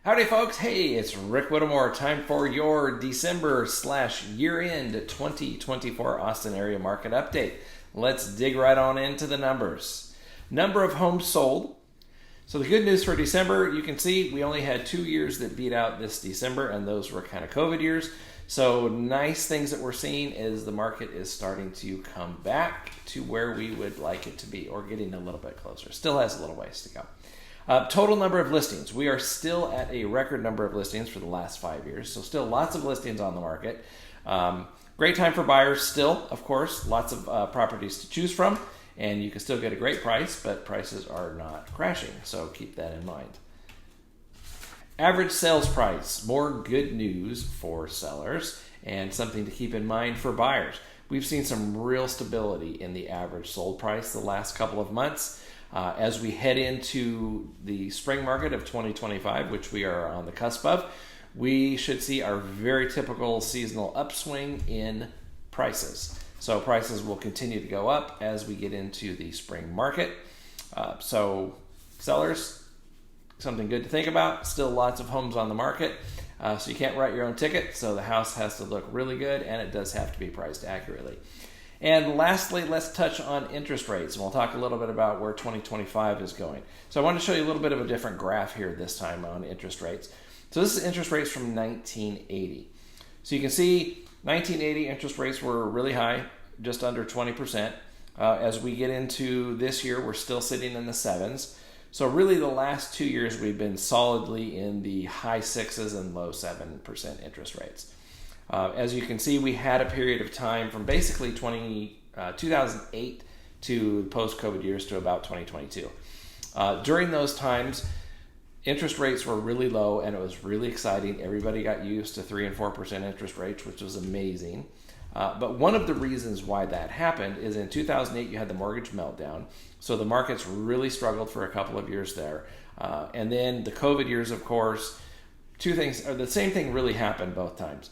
Howdy folks, hey, it's Rick Whittemore. Time for your December/year-end 2024 Austin area market update. Let's dig right on into the numbers. Number of homes sold. So the good news for December, you can see we only had 2 years that beat out this December, and those were kind of COVID years. So nice things that we're seeing is the market is starting to come back to where we would like it to be, or getting a little bit closer. Still has a little ways to go. Total number of listings. We are still at a record number of listings for the last 5 years, so still lots of listings on the market. Great time for buyers still, of course, lots of properties to choose from, and you can still get a great price, but prices are not crashing, so keep that in mind. Average sales price, more good news for sellers and something to keep in mind for buyers. We've seen some real stability in the average sold price the last couple of months. As we head into the spring market of 2025, which we are on the cusp of, we should see our very typical seasonal upswing in prices. So prices will continue to go up as we get into the spring market. So sellers, something good to think about. Still lots of homes on the market, so you can't write your own ticket. So the house has to look really good, and it does have to be priced accurately. And lastly, let's touch on interest rates, and we'll talk a little bit about where 2025 is going. So I want to show you a little bit of a different graph here this time on interest rates. So this is interest rates from 1980. So you can see 1980 interest rates were really high, just under 20%. As we get into this year, we're still sitting in the sevens. So really the last 2 years we've been solidly in the high sixes and low 7% interest rates. As you can see, we had a period of time from basically 2008 to post-COVID years to about 2022. During those times, interest rates were really low and it was really exciting. Everybody got used to 3 and 4% interest rates, which was amazing. But one of the reasons why that happened is in 2008, you had the mortgage meltdown. So the markets really struggled for a couple of years there. And then the COVID years, of course, the same thing really happened both times.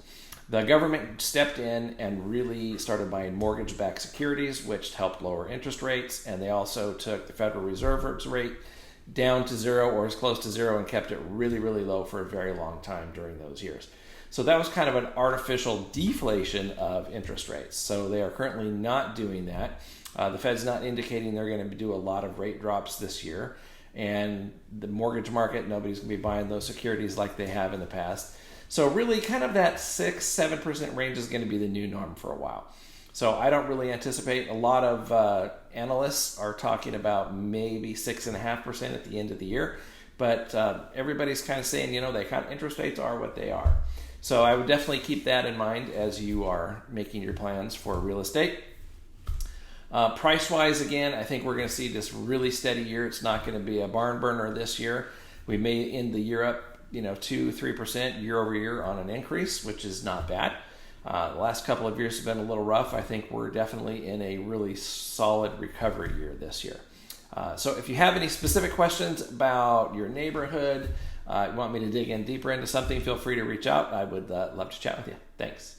The government stepped in and really started buying mortgage-backed securities, which helped lower interest rates. And they also took the Federal Reserve's rate down to zero or as close to zero and kept it really, really low for a very long time during those years. So that was kind of an artificial deflation of interest rates. So they are currently not doing that. The Fed's not indicating they're going to do a lot of rate drops this year. And the mortgage market, nobody's going to be buying those securities like they have in the past. So really kind of that 6-7% range is going to be the new norm for a while. So I don't really anticipate, a lot of analysts are talking about maybe 6.5% at the end of the year. But everybody's kind of saying, the kind of interest rates are what they are. So I would definitely keep that in mind as you are making your plans for real estate. Price-wise, again, I think we're going to see this really steady year. It's not going to be a barn burner this year. We may end the year up 2-3% year over year on an increase, which is not bad. The last couple of years have been a little rough. I think we're definitely in a really solid recovery year this year. So if you have any specific questions about your neighborhood, you want me to dig in deeper into something, feel free to reach out. I would love to chat with you. Thanks.